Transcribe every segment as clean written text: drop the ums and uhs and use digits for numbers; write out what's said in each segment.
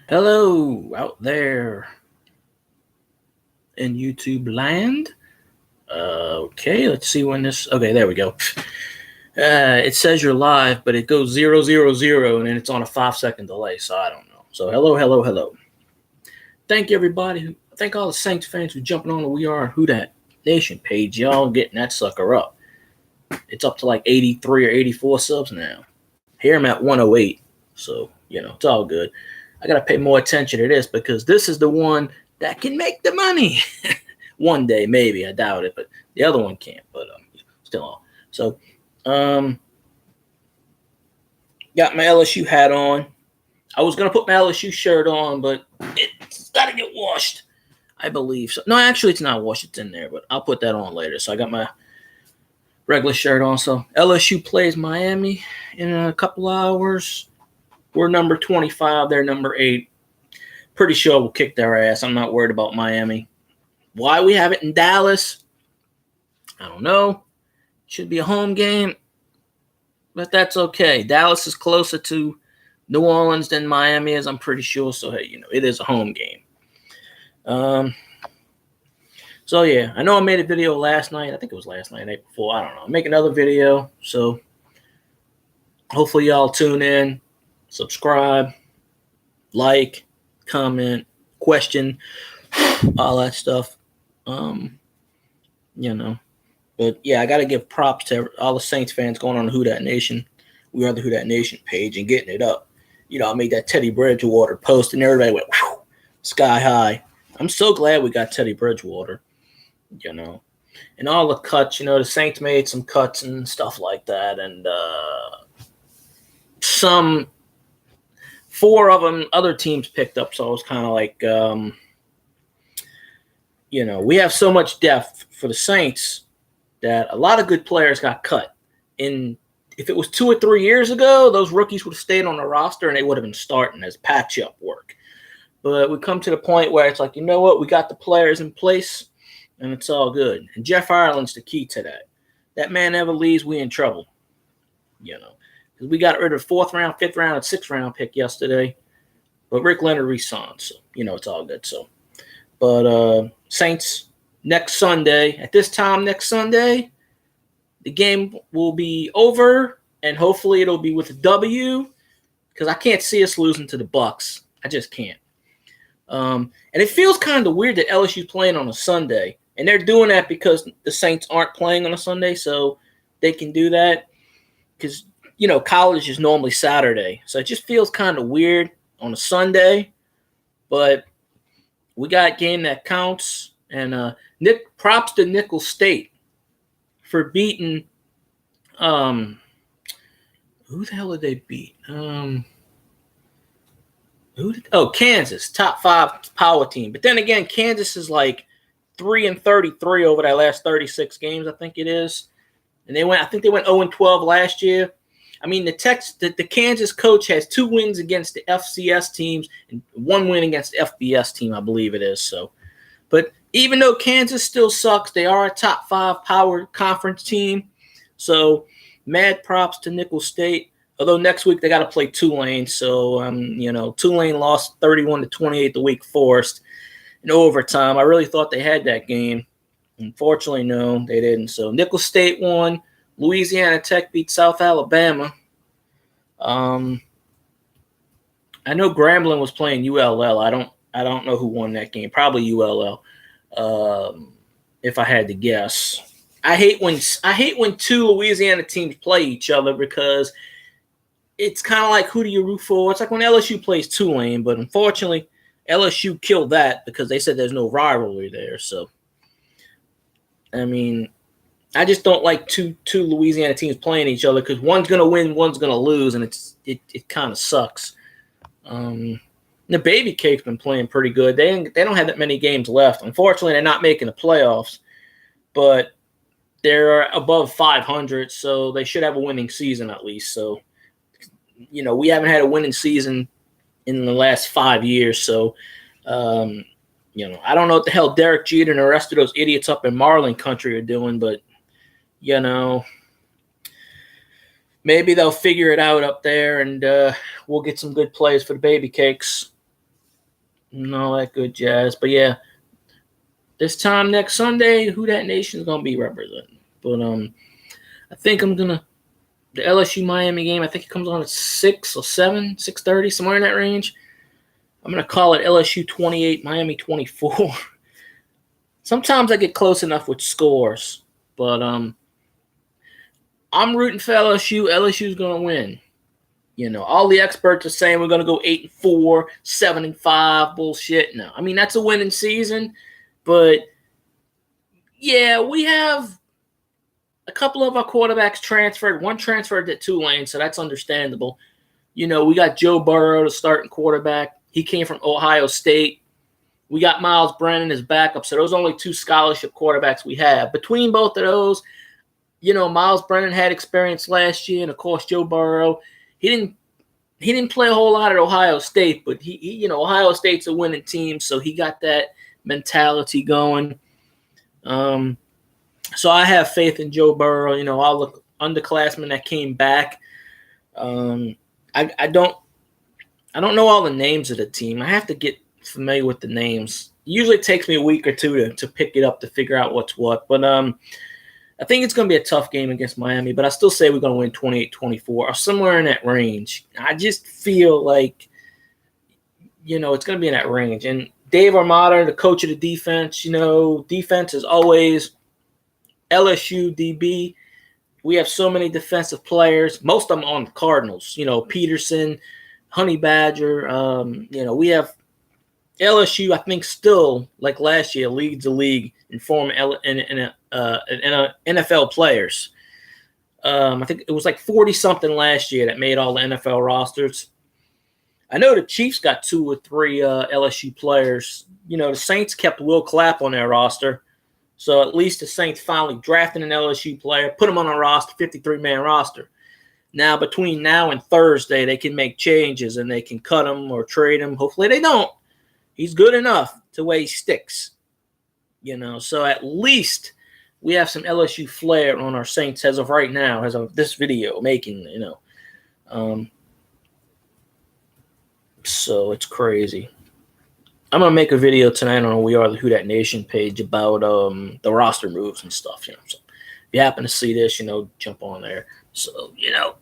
Hello out there in YouTube land. Okay, let's see when this. Okay, there we go. It says you're live, but it goes 000, and then it's on a 5 second delay, so I don't know. So hello. Thank you everybody. Thank all the Saints fans who jumping on the We Are Who Dat Nation page. Y'all getting that sucker up. It's up to like 83 or 84 subs now. Here I'm at 108, so it's all good. I gotta pay more attention to this because this is the one that can make the money. One day, maybe. I doubt it, but the other one can't. But still. So, got my LSU hat on. I was gonna put my LSU shirt on, but it's gotta get washed. I believe so. No, actually, it's not washed. It's in there, but I'll put that on later. So I got my regular shirt on. So LSU plays Miami in a couple hours. We're number 25. They're number 8. Pretty sure we'll kick their ass. I'm not worried about Miami. Why we have it in Dallas, I don't know. Should be a home game, but that's okay. Dallas is closer to New Orleans than Miami is, I'm pretty sure. So, hey, it is a home game. So, yeah, I know I made a video last night. I think it was last night, night before. I don't know. I'll make another video. So, hopefully y'all tune in, subscribe, like, comment, question, all that stuff. But yeah, I got to give props to all the Saints fans going on the Who Dat Nation. We are the Who Dat Nation page and getting it up. I made that Teddy Bridgewater post and everybody went whew, sky high. I'm so glad we got Teddy Bridgewater, and all the cuts. The Saints made some cuts and stuff like that, and some 4 of them other teams picked up. So I was kind of like, we have so much depth for the Saints that a lot of good players got cut. If it was 2 or 3 years ago, those rookies would have stayed on the roster and they would have been starting as patch-up work. But we come to the point where it's like, you know what? We got the players in place, and it's all good. And Jeff Ireland's the key to that. That man never leaves, we in trouble. Because we got rid of 4th round, 5th round, and 6th round pick yesterday. But Rick Leonard re-signed, so, it's all good. So, but Saints next Sunday, at this time next Sunday, the game will be over, and hopefully it'll be with a W, because I can't see us losing to the Bucs. I just can't. And it feels kind of weird that LSU's playing on a Sunday, and they're doing that because the Saints aren't playing on a Sunday, so they can do that because, college is normally Saturday. So it just feels kind of weird on a Sunday, but we got a game that counts, and props to Nicholls State for beating who the hell did they beat? Kansas, top 5 power team. But then again, Kansas is like 3-33 over their last 36 games, I think it is. And I think they went 0-12 last year. I mean, the Kansas coach has 2 wins against the FCS teams and 1 win against the FBS team, I believe it is. So, but even though Kansas still sucks, they are a top 5 power conference team. So, mad props to Nicholls State. Although next week they got to play Tulane. So, Tulane lost 31-28 to Wake Forest in overtime. I really thought they had that game. Unfortunately, no, they didn't. So, Nicholls State won. Louisiana Tech beat South Alabama. I know Grambling was playing ULL. I don't know who won that game. Probably ULL. If I had to guess. I hate when 2 Louisiana teams play each other because it's kind of like, who do you root for? It's like when LSU plays Tulane, but unfortunately LSU killed that because they said there's no rivalry there. So, I mean, I just don't like two Louisiana teams playing each other because one's going to win, one's going to lose, and it kind of sucks. The Baby Cake's been playing pretty good. They don't have that many games left. Unfortunately, they're not making the playoffs, but they're above 500, so they should have a winning season at least. So, we haven't had a winning season in the last 5 years. So, I don't know what the hell Derek Jeter and the rest of those idiots up in Marlin country are doing, but, maybe they'll figure it out up there, and we'll get some good plays for the Baby Cakes. and all that good jazz. But yeah, this time next Sunday, who that nation is gonna be representing. But I think I'm gonna the LSU Miami game. I think it comes on at 6 or 7, 6:30, somewhere in that range. I'm gonna call it LSU 28, Miami 24. Sometimes I get close enough with scores, but I'm rooting for LSU. LSU's gonna win. You know, all the experts are saying we're gonna go 8-4, 7-5. Bullshit. No, I mean that's a winning season, but yeah, we have a couple of our quarterbacks transferred. One transferred to Tulane, so that's understandable. You know, we got Joe Burrow, the starting quarterback. He came from Ohio State. We got Miles Brennan as backup. So those are only 2 scholarship quarterbacks we have. Between both of those, you know, Miles Brennan had experience last year, and of course Joe Burrow. He didn't play a whole lot at Ohio State, but he you know, Ohio State's a winning team, so he got that mentality going. So I have faith in Joe Burrow. You know, all the underclassmen that came back. I don't know all the names of the team. I have to get familiar with the names. It usually takes me a week or two to pick it up to figure out what's what. But I think it's going to be a tough game against Miami, but I still say we're going to win 28-24 or somewhere in that range. I just feel like, you know, it's going to be in that range. And Dave Armada, the coach of the defense, you know, defense is always LSU DB. We have so many defensive players, most of them on the Cardinals, you know, Peterson, Honey Badger. You know, we have LSU, I think, still, like last year, leads the league in form in NFL players. I think it was like 40-something last year that made all the NFL rosters. I know the Chiefs got 2 or 3 LSU players. You know, the Saints kept Will Clapp on their roster. So at least the Saints finally drafted an LSU player, put him on a roster, 53-man roster. Now, between now and Thursday, they can make changes and they can cut him or trade him. Hopefully they don't. He's good enough to where he sticks. You know, so at least we have some LSU flair on our Saints as of right now, as of this video making, you know. So it's crazy. I'm gonna make a video tonight on We Are the Who That Nation page about the roster moves and stuff. You know, so if you happen to see this, you know, jump on there. So you know,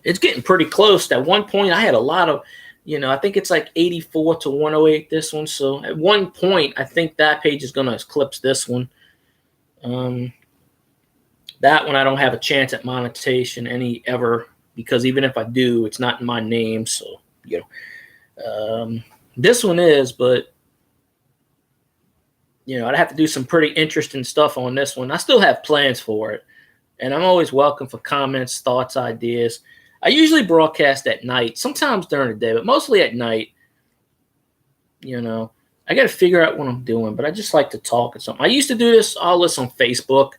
it's getting pretty close. At one point, I had a lot of, you know, I think it's like 84 to 108 this one. So at one point, I think that page is gonna eclipse this one. That one I don't have a chance at monetization ever because even if I do, it's not in my name. So you know. This one is, but, you know, I'd have to do some pretty interesting stuff on this one. I still have plans for it, and I'm always welcome for comments, thoughts, ideas. I usually broadcast at night, sometimes during the day, but mostly at night. You know, I got to figure out what I'm doing, but I just like to talk or something. I used to do all this on Facebook,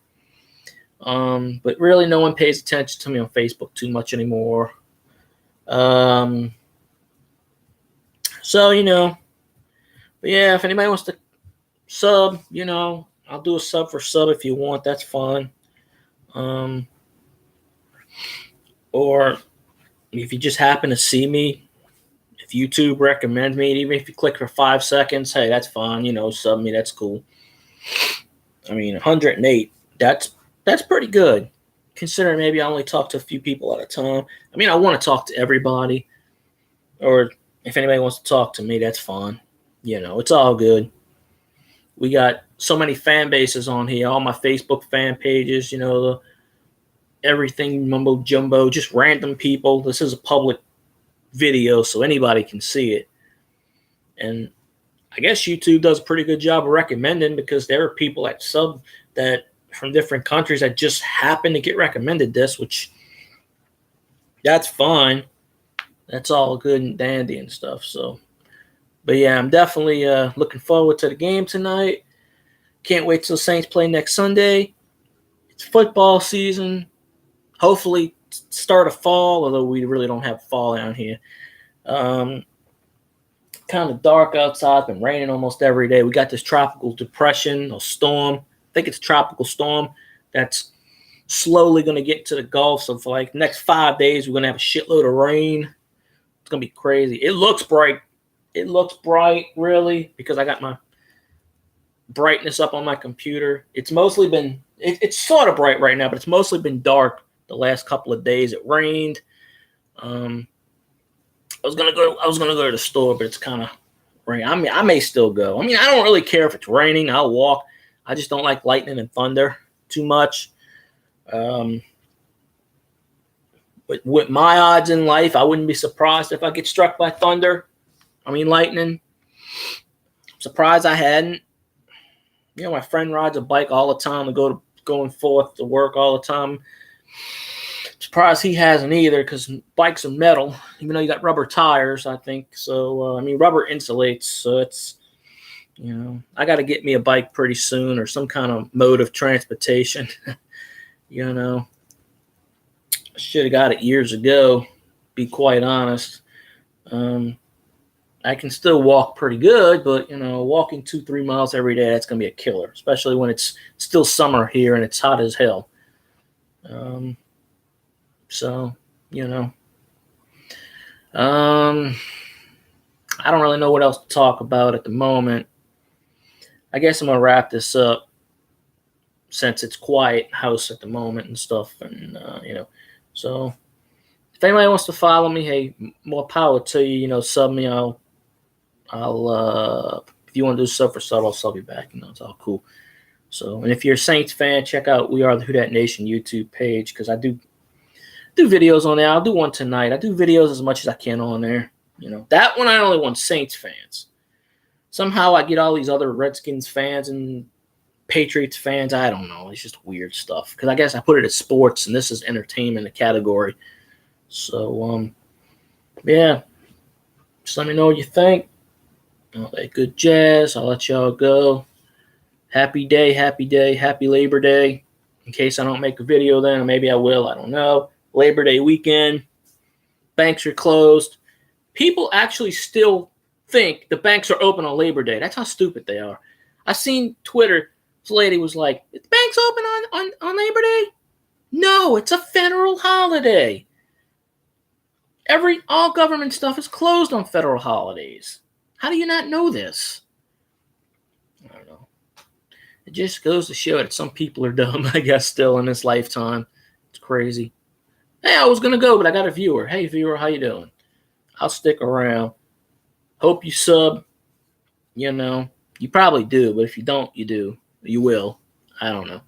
but really no one pays attention to me on Facebook too much anymore. So, you know, but yeah, if anybody wants to sub, you know, I'll do a sub for sub if you want. That's fine. Or if you just happen to see me, if YouTube recommends me, even if you click for 5 seconds, hey, that's fine. You know, sub me. That's cool. I mean, 108, that's pretty good. Considering maybe I only talk to a few people at a time. I mean, I want to talk to everybody. Or if anybody wants to talk to me, that's fine. You know, it's all good. We got so many fan bases on here. All my Facebook fan pages, you know, everything mumbo jumbo, just random people. This is a public video, so anybody can see it. And I guess YouTube does a pretty good job of recommending because there are people that sub that from different countries that just happen to get recommended this, which that's fine. That's all good and dandy and stuff. So, but yeah, I'm definitely looking forward to the game tonight. Can't wait till Saints play next Sunday. It's football season. Hopefully, start of fall, although we really don't have fall down here. Kind of dark outside. Been raining almost every day. We got this tropical depression or storm. I think it's a tropical storm that's slowly going to get to the Gulf. So for like the next 5 days, we're going to have a shitload of rain. It's going to be crazy. It looks bright. it looks bright, really, because I got my brightness up on my computer. It's mostly been, it's sort of bright right now, but it's mostly been dark the last couple of days. It rained. I was gonna go to the store, but it's kind of rain. I mean, I may still go. I mean, I don't really care if it's raining. I'll walk. I just don't like lightning and thunder too much. But with my odds in life, I wouldn't be surprised if I get struck by thunder. I mean, lightning. I'm surprised I hadn't. You know, my friend rides a bike all the time to going forth to work all the time. Surprised he hasn't either, because bikes are metal, even though you got rubber tires, I think. So, I mean, rubber insulates, so it's, you know, I got to get me a bike pretty soon, or some kind of mode of transportation. You know, I should have got it years ago, be quite honest. I can still walk pretty good, but, you know, walking 2-3 miles every day, that's going to be a killer, especially when it's still summer here and it's hot as hell. So, you know, I don't really know what else to talk about at the moment. I guess I'm going to wrap this up since it's quiet house at the moment and stuff. And, you know, so if anybody wants to follow me, hey, more power to you. You know, sub me. I'll if you want to do sub for sub, I'll sub you back. You know, it's all cool. So, and if you're a Saints fan, check out We Are the Who Dat Nation YouTube page, because I do videos on there. I'll do one tonight. I do videos as much as I can on there. You know, that one I only want Saints fans. Somehow I get all these other Redskins fans and Patriots fans. I don't know. It's just weird stuff. Because I guess I put it as sports, and this is entertainment, the category. So, yeah. Just let me know what you think. All that good jazz. I'll let y'all go. Happy day, happy Labor Day. In case I don't make a video then, or maybe I will. I don't know. Labor Day weekend. Banks are closed. People actually still think the banks are open on Labor Day. That's how stupid they are. I seen Twitter. This lady was like, "Is the banks open on Labor Day?" No, it's a federal holiday. All government stuff is closed on federal holidays. How do you not know this? I don't know. It just goes to show that some people are dumb, I guess, still in this lifetime. It's crazy. Hey, I was going to go, but I got a viewer. Hey, viewer, how you doing? I'll stick around. Hope you sub. You know, you probably do, but if you don't, you do. You will. I don't know.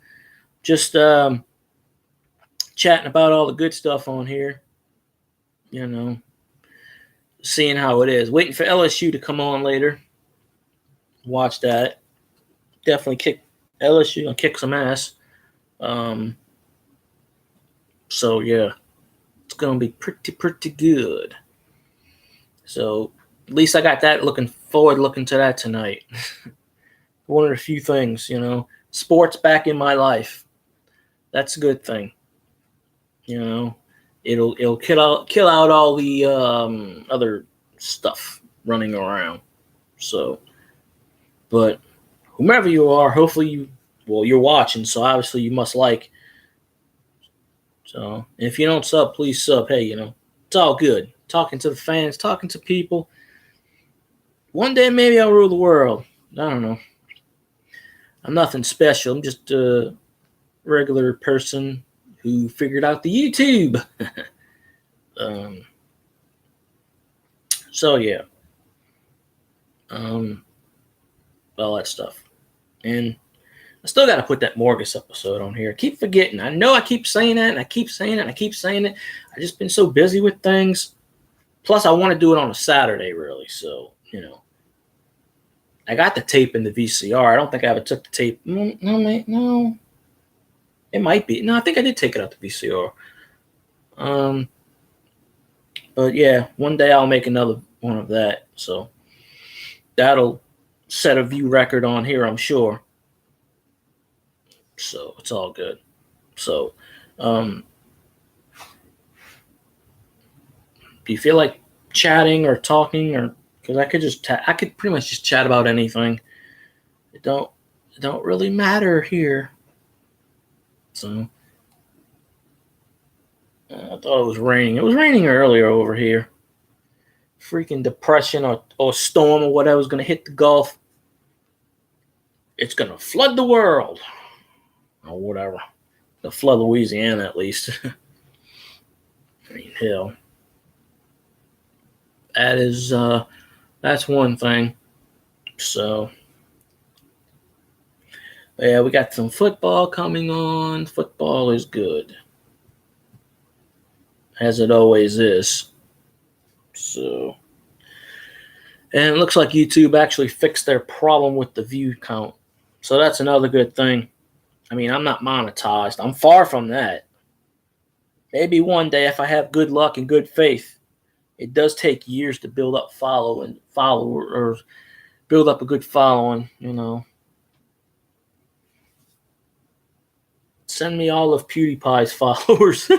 Just chatting about all the good stuff on here. You know, seeing how it is. Waiting for LSU to come on later. Watch that. Definitely kick LSU and kick some ass. So, yeah. It's going to be pretty good. So, at least I got that looking to that tonight. One of the few things, you know. Sports back in my life. That's a good thing. You know. It'll kill out all the other stuff running around. So, but whomever you are, hopefully you're watching, so obviously you must like. So, if you don't sub, please sub. Hey, you know, it's all good. Talking to the fans, talking to people. One day maybe I'll rule the world. I don't know. I'm nothing special. I'm just a regular person who figured out the YouTube. So, yeah. All that stuff. And I still got to put that Morgus episode on here. I keep forgetting. I know I keep saying that, and I keep saying it, and I keep saying it. I've just been so busy with things. Plus, I want to do it on a Saturday, really. So, you know. I got the tape in the VCR. I don't think I ever took the tape. No. It might be. No, I think I did take it out the VCR. But, yeah, one day I'll make another one of that. So, that'll set a view record on here, I'm sure. So it's all good. So, do you feel like chatting or talking, or because I could pretty much just chat about anything. It don't really matter here. So I thought it was raining. It was raining earlier over here. freaking depression or storm or whatever is going to hit the Gulf, it's going to flood the world or whatever. The flood Louisiana at least. I mean, hell, that's one thing. So, yeah, we got some football coming on. Football is good, as it always is. So, and it looks like YouTube actually fixed their problem with the view count. So that's another good thing. I mean, I'm not monetized. I'm far from that. Maybe one day if I have good luck and good faith. It does take years to build up or build up a good following, you know. Send me all of PewDiePie's followers.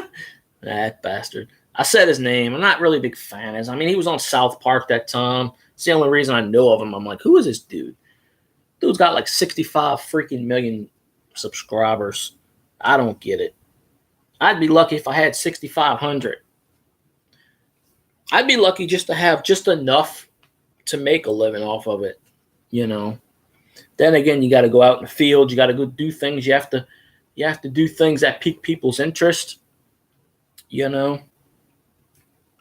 That bastard. I said his name. I'm not really a big fan of his. I mean, he was on South Park that time. It's the only reason I know of him. I'm like, who is this dude? Dude's got like 65 freaking million subscribers. I don't get it. I'd be lucky if I had 6,500. I'd be lucky just to have just enough to make a living off of it, you know. Then again, you got to go out in the field. You got to go do things. You have to do things that pique people's interest, you know.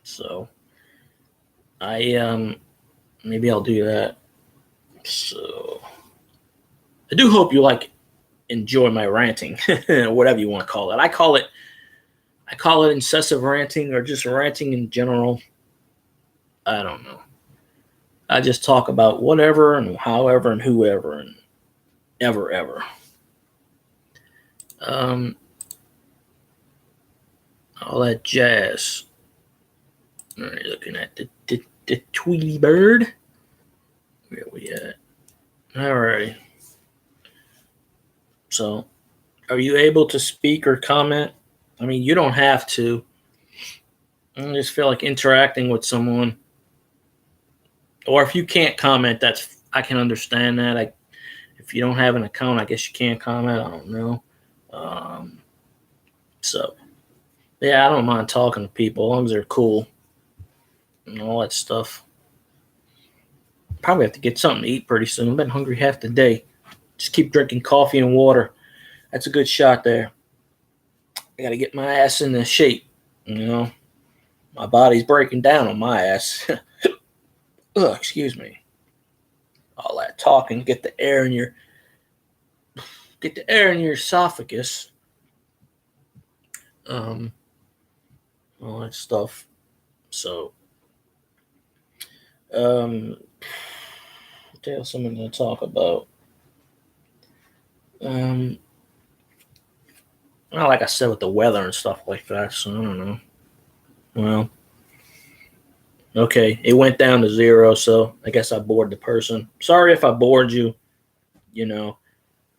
So maybe I'll do that. So I do hope you enjoy my ranting, whatever you want to call it. I call it incessant ranting or just ranting in general. I don't know. I just talk about whatever and however and whoever and ever. All that jazz. All right, looking at the Tweety Bird. Where we at? All right. So, are you able to speak or comment? I mean, you don't have to. I just feel like interacting with someone. Or if you can't comment, I can understand that. If you don't have an account, I guess you can't comment. I don't know. So, yeah, I don't mind talking to people as long as they're cool and all that stuff. Probably have to get something to eat pretty soon. I've been hungry half the day. Just keep drinking coffee and water. That's a good shot there. I got to get my ass in the shape, you know. My body's breaking down on my ass. Ugh, excuse me. All that talking, get the air in your esophagus. All that stuff. So, what else am I going to talk about? Well, like I said, with the weather and stuff like that, so I don't know. Well, okay, it went down to 0, so I guess I bored the person. Sorry if I bored you. You know,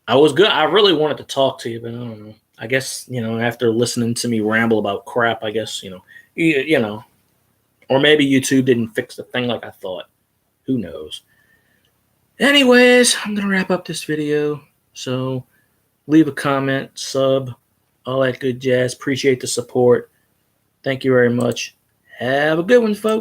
I was good. I really wanted to talk to you, but I don't know. I guess, you know, after listening to me ramble about crap, I guess, you know, or maybe YouTube didn't fix the thing like I thought. Who knows? Anyways, I'm going to wrap up this video. So leave a comment, sub, all that good jazz. Appreciate the support. Thank you very much. Have a good one, folks.